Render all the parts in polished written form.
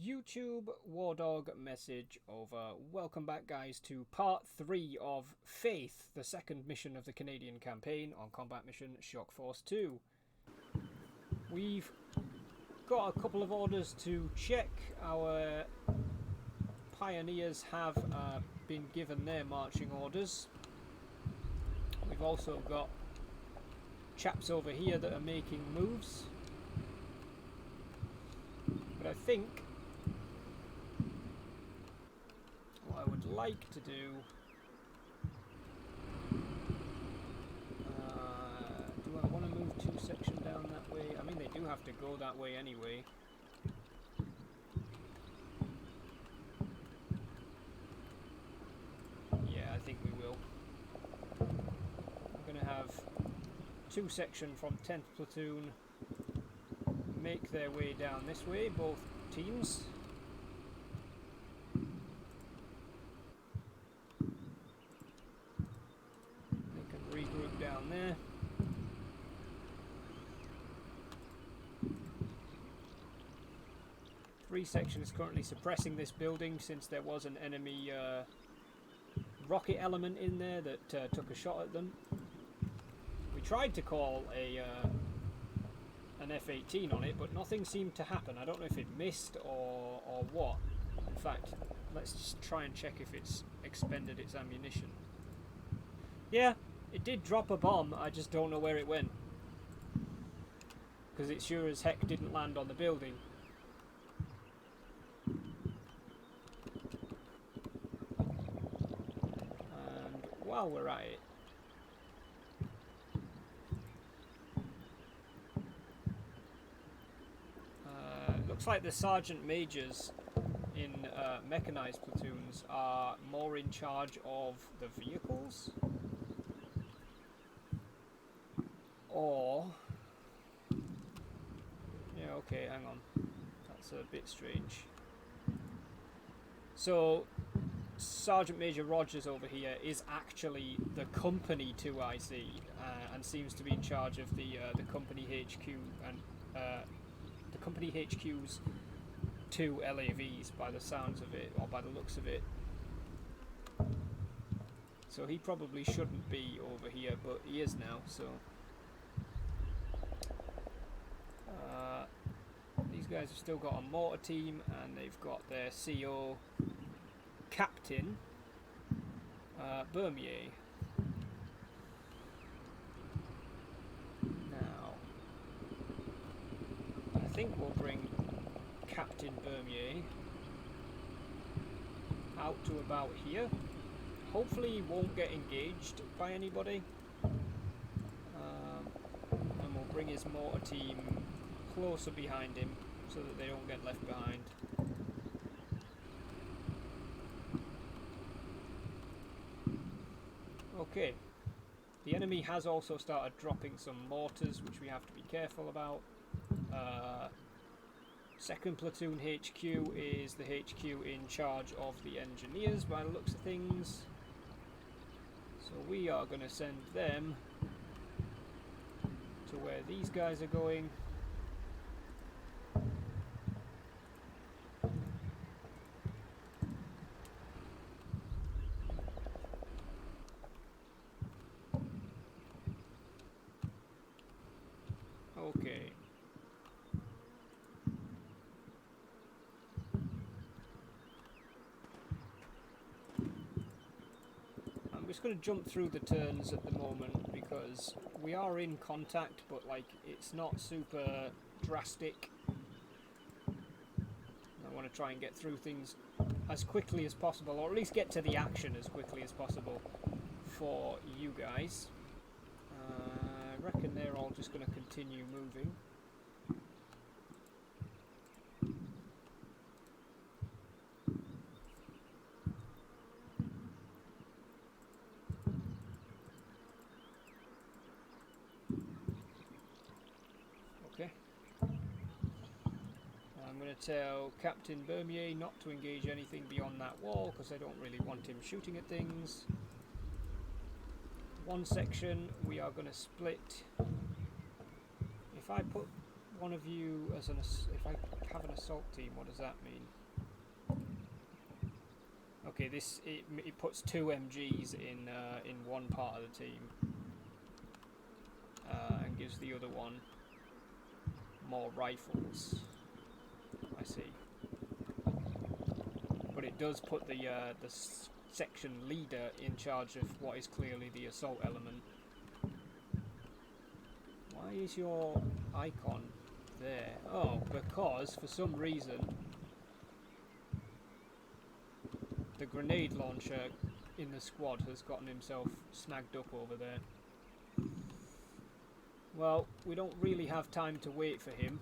YouTube Wardog message over. Welcome back, guys, to part 3 of Faith, the second mission of the Canadian campaign on combat mission Shock Force 2. We've got a couple of orders to check. Our pioneers have been given their marching orders. We've also got chaps over here that are making moves. But I think what I would like to do, do I want to move 2 section down that way? I mean, they do have to go that way anyway. Yeah, I think we will. We're going to have 2 section from 10th platoon make their way down this way, both teams. They can regroup down there. Three section is currently suppressing this building since there was an enemy rocket element in there that took a shot at them. We tried to call an F-18 on it, but nothing seemed to happen. I don't know if it missed or what. In fact, let's just try and check if it's expended its ammunition. Yeah, it did drop a bomb, I just don't know where it went. Because it sure as heck didn't land on the building. And while we're at it, looks like the sergeant majors in mechanized platoons are more in charge of the vehicles, or yeah, okay, hang on, that's a bit strange. So Sergeant Major Rogers over here is actually the company 2IC and seems to be in charge of the company HQ and the company HQ's 2 LAVs by the sounds of it, or by the looks of it. So he probably shouldn't be over here, but he is now, so these guys have still got a mortar team, and they've got their CO Captain Bermier. Now I think we'll bring Captain Bermier out to about here. Hopefully he won't get engaged by anybody. And we'll bring his mortar team closer behind him so that they don't get left behind. Okay. The enemy has also started dropping some mortars, which we have to be careful about. Second Platoon HQ is the HQ in charge of the engineers by the looks of things. So we are going to send them to where these guys are going. Okay. I'm just going to jump through the turns at the moment because we are in contact, but like it's not super drastic. I want to try and get through things as quickly as possible, or at least get to the action as quickly as possible for you guys. I reckon they're all just going to continue moving. Okay. I'm going to tell Captain Bermier not to engage anything beyond that wall because I don't really want him shooting at things. One section we are going to split. If I put one of you as an, if I have an assault team. What does that mean? Okay, it puts 2 MGs in one part of the team, and gives the other one more rifles. I see. But it does put the section leader in charge of what is clearly the assault element. Why is your icon there? Oh, because for some reason the grenade launcher in the squad has gotten himself snagged up over there. Well, we don't really have time to wait for him.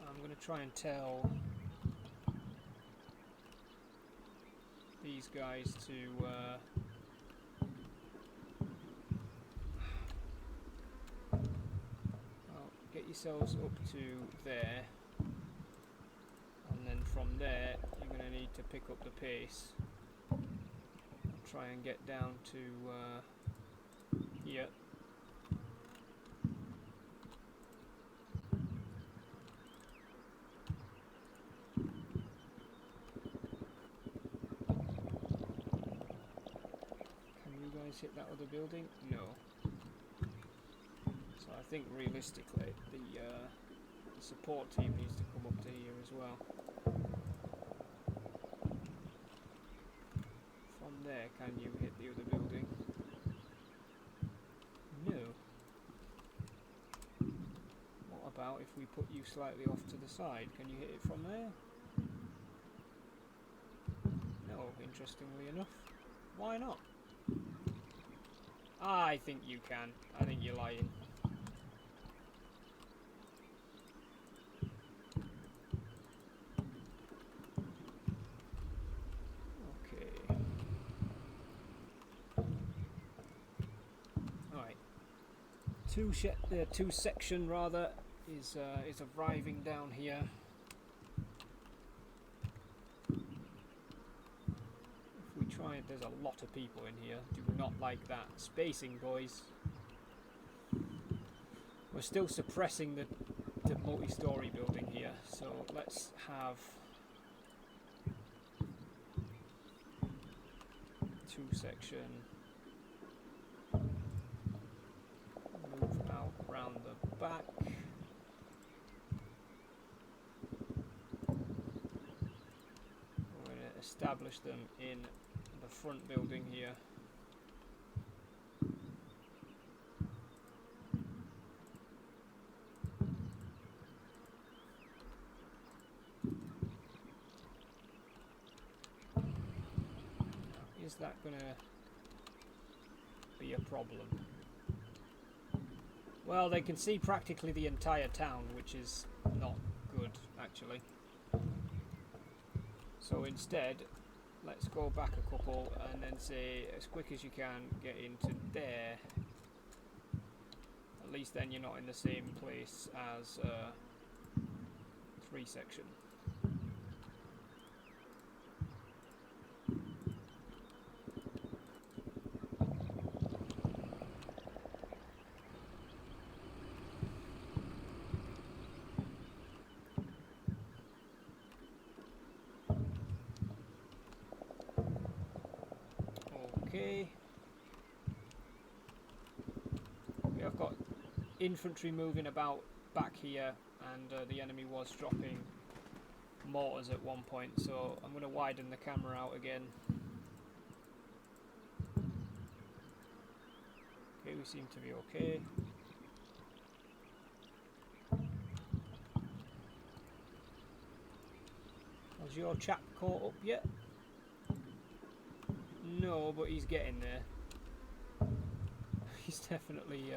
I'm going to try and tell these guys to get yourselves up to there, and then from there you're going to need to pick up the pace. Try and get down to here. Can you guys hit that other building? No. So I think realistically the support team needs to come up to here as well. From there, can you hit the other building? No. What about if we put you slightly off to the side? Can you hit it from there? No, interestingly enough. Why not? I think you can. I think you're lying. Two section rather is arriving down here. If we try it, there's a lot of people in here. Do not like that spacing, boys. We're still suppressing the multi-story building here, so let's have 2 section. Move out round the back. We're going to establish them in the front building here. Is that going to be a problem? Well, they can see practically the entire town, which is not good, actually. So instead, let's go back a couple and then say, as quick as you can, get into there. At least then you're not in the same place as 3 section. Okay. We have got infantry moving about back here, and the enemy was dropping mortars at one point, so I'm going to widen the camera out again. Okay, we seem to be okay. Has your chap caught up yet? No, but he's getting there. He's definitely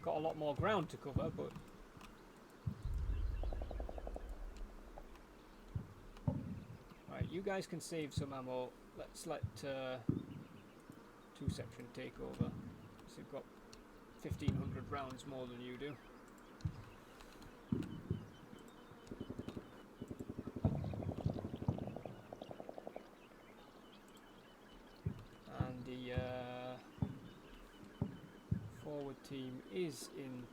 got a lot more ground to cover, but... Right, you guys can save some ammo. Let's let 2 section take over. So you've got 1,500 rounds more than you do. team is in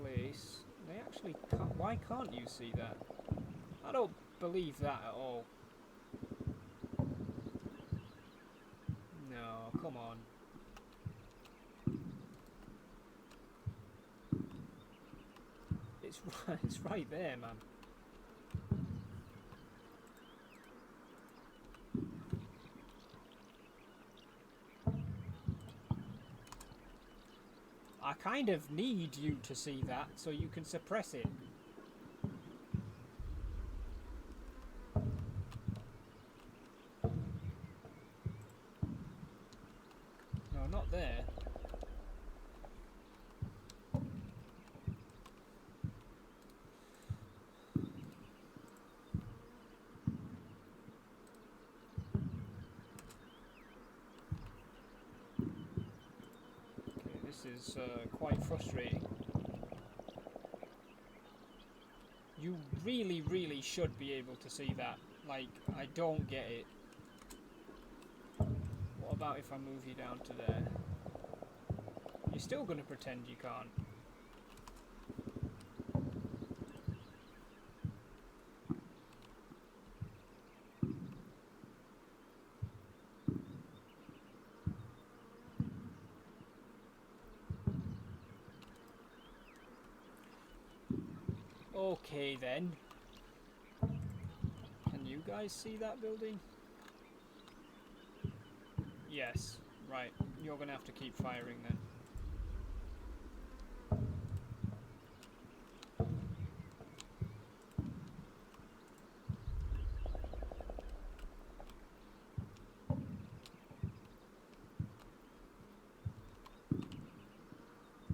place. They actually can't. Why can't you see that? I don't believe that at all. No, come on. It's right there, man. I kind of need you to see that so you can suppress it. No, not there. This is quite frustrating. You really should be able to see that. Like, I don't get it. What about if I move you down to there? You're still going to pretend you can't. Okay then. Can you guys see that building? Yes. Right. You're gonna have to keep firing then.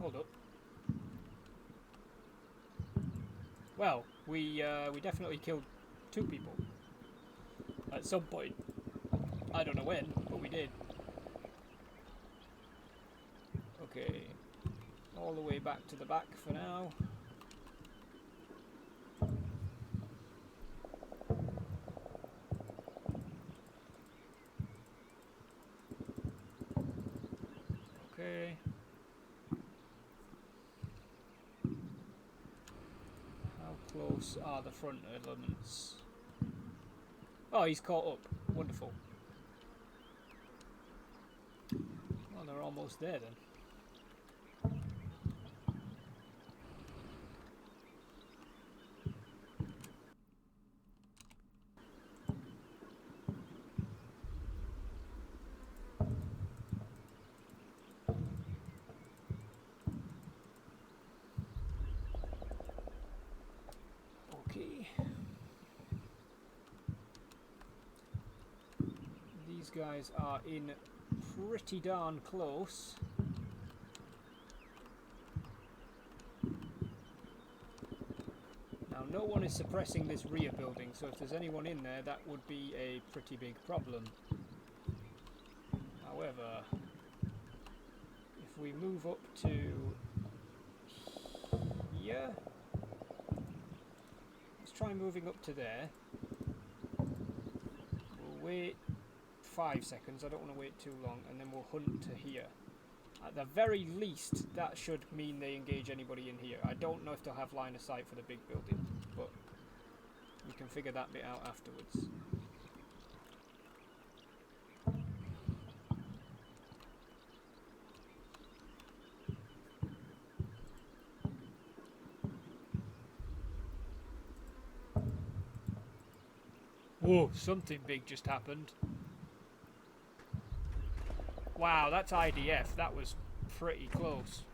Hold up. Well, we definitely killed 2 people at some point. I don't know when, but we did. Okay, all the way back to the back for now. Okay. Close are the front elements. Oh, he's caught up. Wonderful. Well, they're almost there then. These guys are in pretty darn close. Now, no one is suppressing this rear building, so if there's anyone in there, that would be a pretty big problem. However, if we move up to here, let's try moving up to there. We'll wait 5 seconds, I don't want to wait too long, and then we'll hunt to here. At the very least, that should mean they engage anybody in here. I don't know if they'll have line of sight for the big building, but we can figure that bit out afterwards. Whoa, something big just happened. Wow, that's IDF. That was pretty close.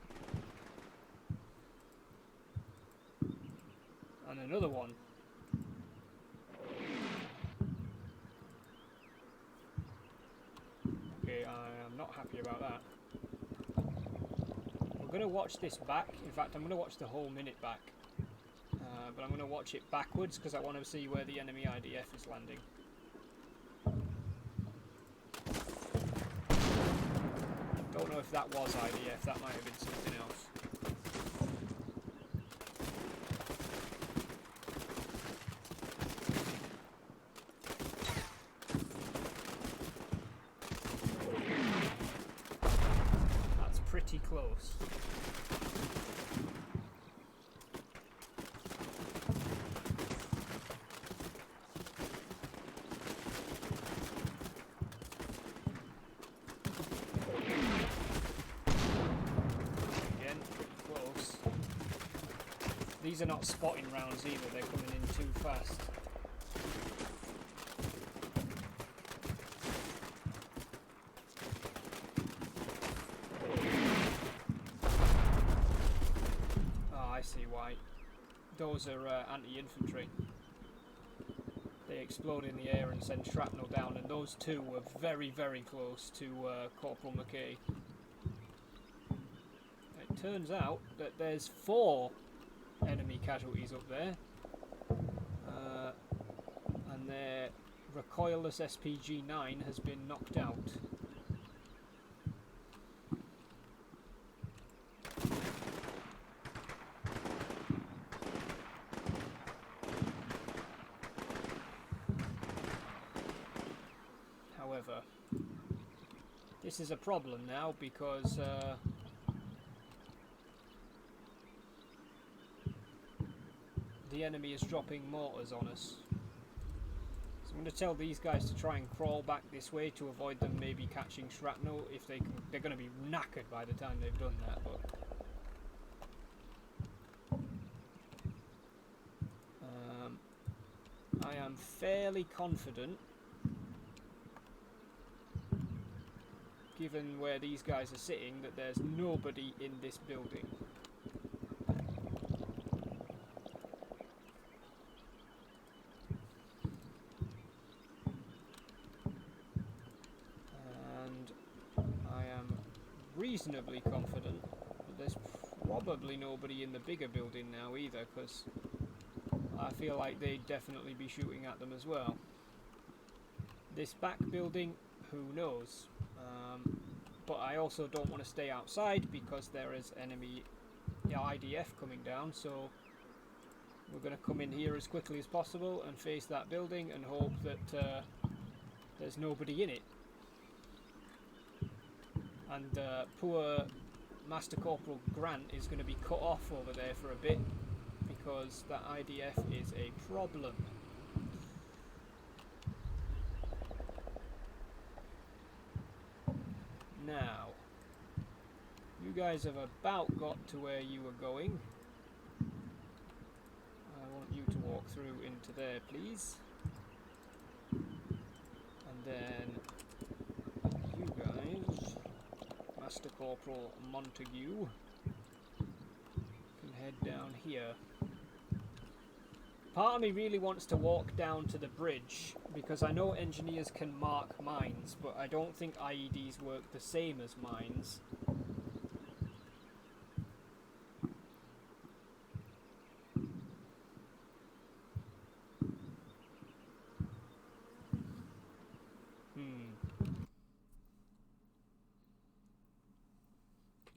And another one. Okay, I am not happy about that. We're going to watch this back. In fact, I'm going to watch the whole minute back. But I'm going to watch it backwards because I want to see where the enemy IDF is landing. Don't know if that was IDF, that might have been something else. That's pretty close. Again, pretty close. These are not spotting rounds either, they're coming in too fast. See why. Those are anti-infantry. They explode in the air and send shrapnel down, and those two were very, very close to Corporal McKay. It turns out that there's 4 enemy casualties up there, and their recoilless SPG-9 has been knocked out. However, this is a problem now because the enemy is dropping mortars on us. So I'm going to tell these guys to try and crawl back this way to avoid them maybe catching shrapnel. If they can, they're going to be knackered by the time they've done that. But I am fairly confident, given where these guys are sitting, that there's nobody in this building. And I am reasonably confident that there's probably nobody in the bigger building now either, because I feel like they'd definitely be shooting at them as well. This back building, who knows? But I also don't want to stay outside because there is enemy IDF coming down, so we're going to come in here as quickly as possible and face that building and hope that there's nobody in it. And poor Master Corporal Grant is going to be cut off over there for a bit because that IDF is a problem. Now, you guys have about got to where you were going. I want you to walk through into there, please. And then you guys, Master Corporal Montague, can head down here. Part of me really wants to walk down to the bridge, because I know engineers can mark mines, but I don't think IEDs work the same as mines.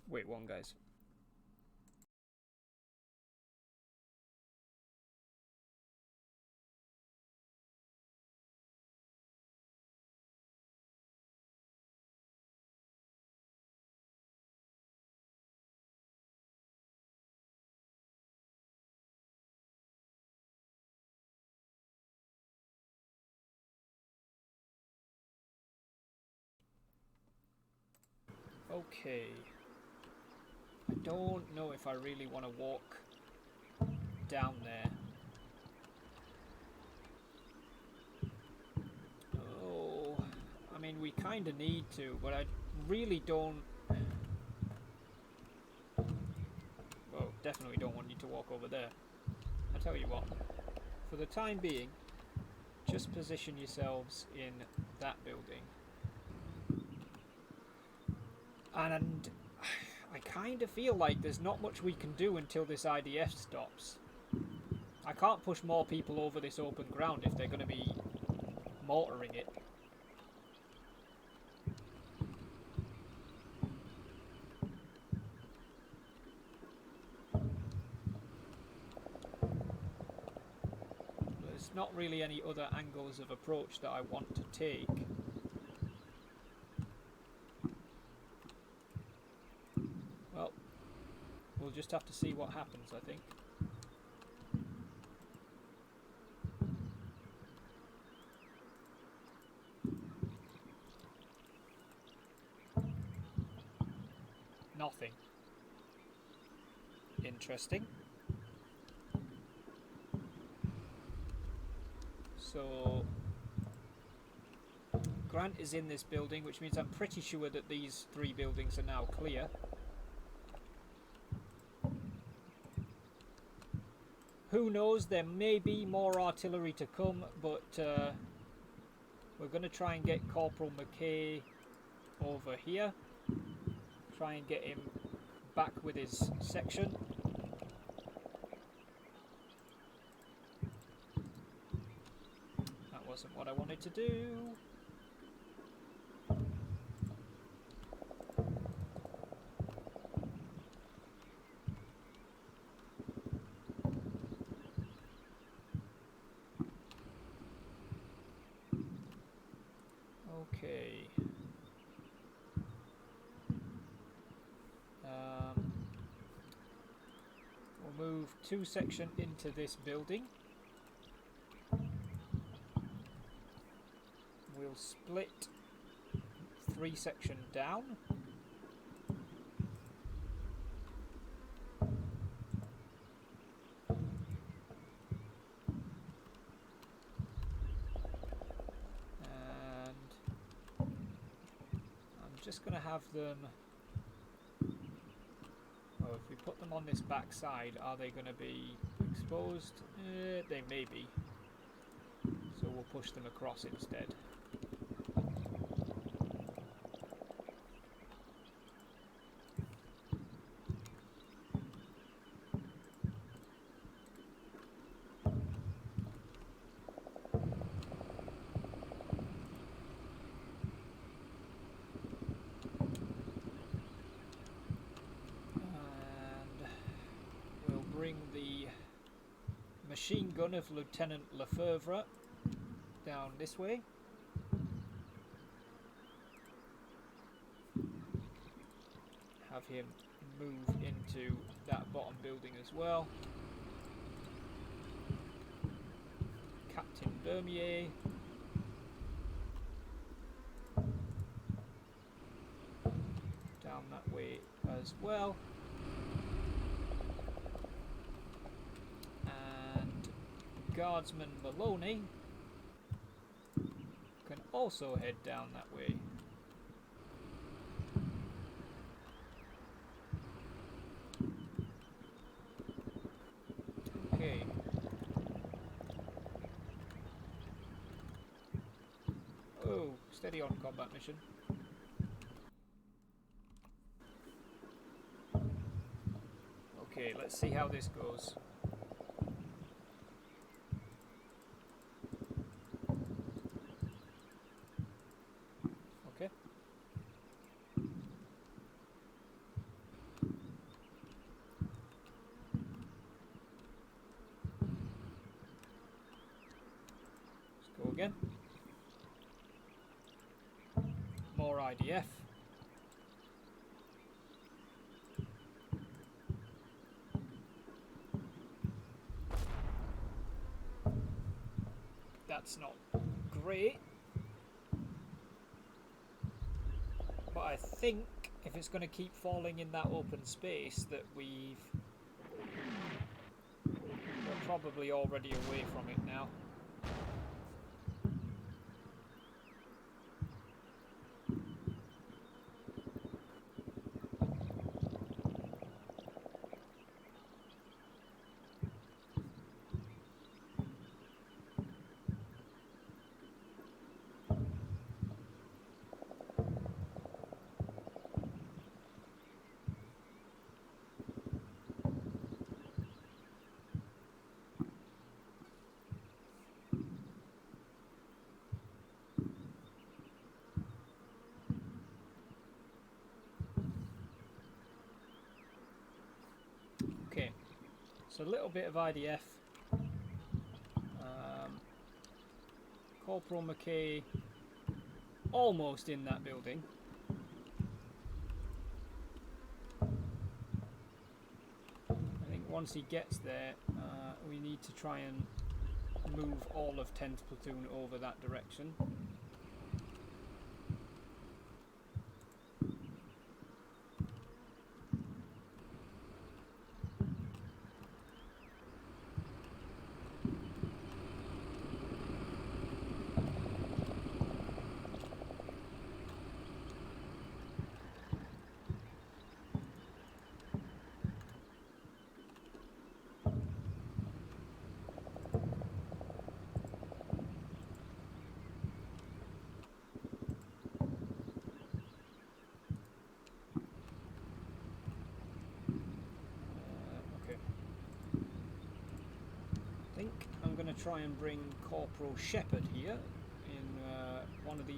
Wait one, guys. Okay. I don't know if I really want to walk down there. Oh, I mean, we kind of need to, but I really don't. Well, definitely don't want you to walk over there. I tell you what, for the time being, just position yourselves in that building. And I kind of feel like there's not much we can do until this IDF stops. I can't push more people over this open ground if they're going to be mortaring it. There's not really any other angles of approach that I want to take. We'll just have to see what happens, I think. Nothing. Interesting. So Grant is in this building, which means I'm pretty sure that these 3 buildings are now clear. Who knows, there may be more artillery to come, but we're going to try and get Corporal McKay over here. Try and get him back with his section. That wasn't what I wanted to do. Okay. We'll move 2 section into this building. We'll split 3 section down. Just going to have them, oh, if we put them on this back side, are they going to be exposed? They may be, so we'll push them across instead. The machine gun of Lieutenant Lefebvre down this way. Have him move into that bottom building as well. Captain Bermier. Down that way as well. Guardsman Maloney can also head down that way. Okay. Oh, steady on, combat mission. Okay, let's see how this goes. Again. More IDF. That's not great. But I think if it's going to keep falling in that open space that we're probably already away from it now. So a little bit of IDF. Corporal McKay almost in that building. once he gets there, we need to try and move all of 10th Platoon over that direction. Try and bring Corporal Shepherd here in one of the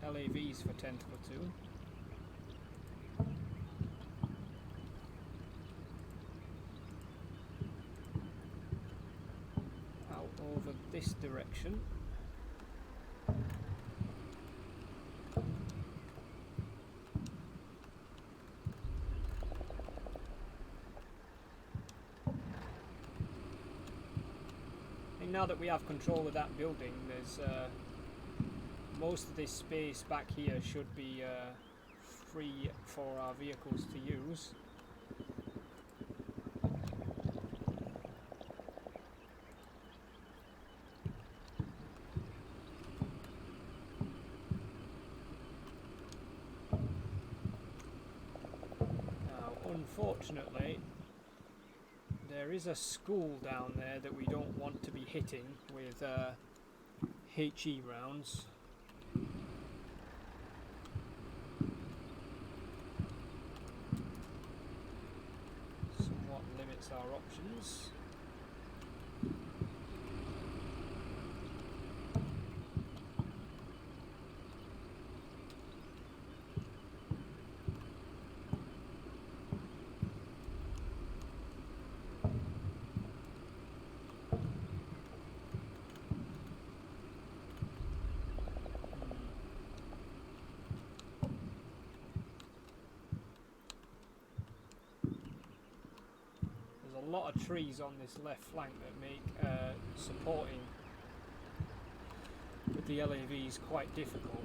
LAVs for 10th Platoon. Out over this direction. Now that we have control of that building, there's most of this space back here should be free for our vehicles to use. Now, unfortunately, there is a school down there that we don't want to be hitting with HE rounds. Somewhat limits our options. A lot of trees on this left flank that make supporting with the LAVs quite difficult.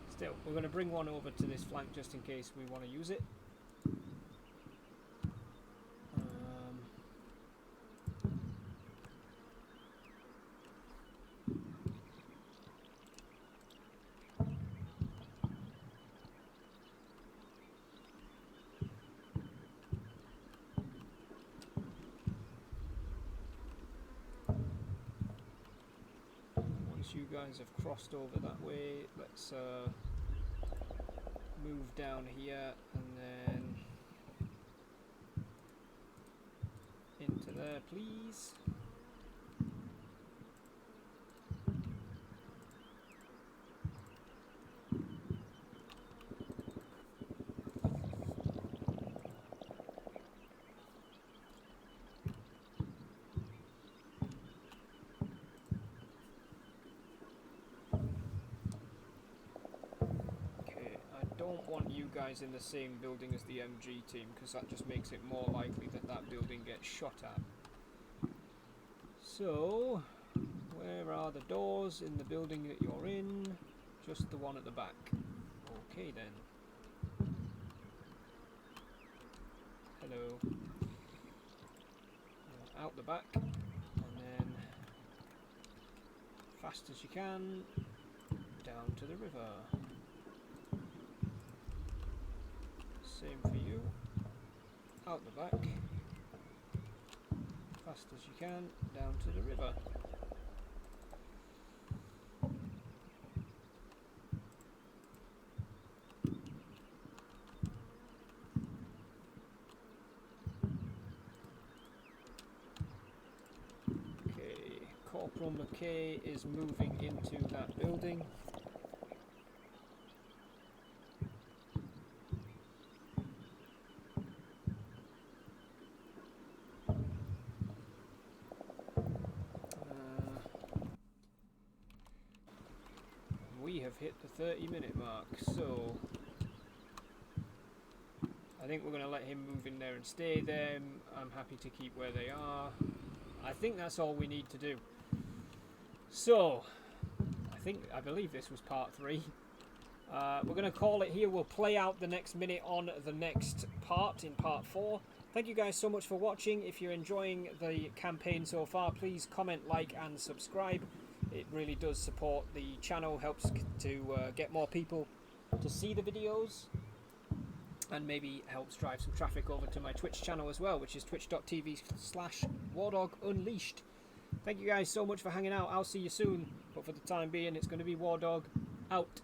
Still, we're going to bring one over to this flank just in case we want to use it. Once you guys have crossed over that way, let's move down here and then into there, please. Want you guys in the same building as the MG team, because that just makes it more likely that that building gets shot at. So, where are the doors in the building that you're in? Just the one at the back. Okay then. Hello. Out the back, and then fast as you can, down to the river. Same for you. Out the back. Fast as you can, down to the river. Okay, Corporal McKay is moving into that building. we have hit the 30-minute mark, so I think we're going to let him move in there and stay there. I'm happy to keep where they are. I think that's all we need to do. So, I believe this was part 3. We're going to call it here. We'll play out the next minute on the next part, in part 4. Thank you guys so much for watching. If you're enjoying the campaign so far, please comment, like and subscribe. It really does support the channel, helps to get more people to see the videos, and maybe helps drive some traffic over to my Twitch channel as well, which is twitch.tv/WarDogUnleashed. Thank you guys so much for hanging out. I'll see you soon, but for the time being, it's going to be WarDog out.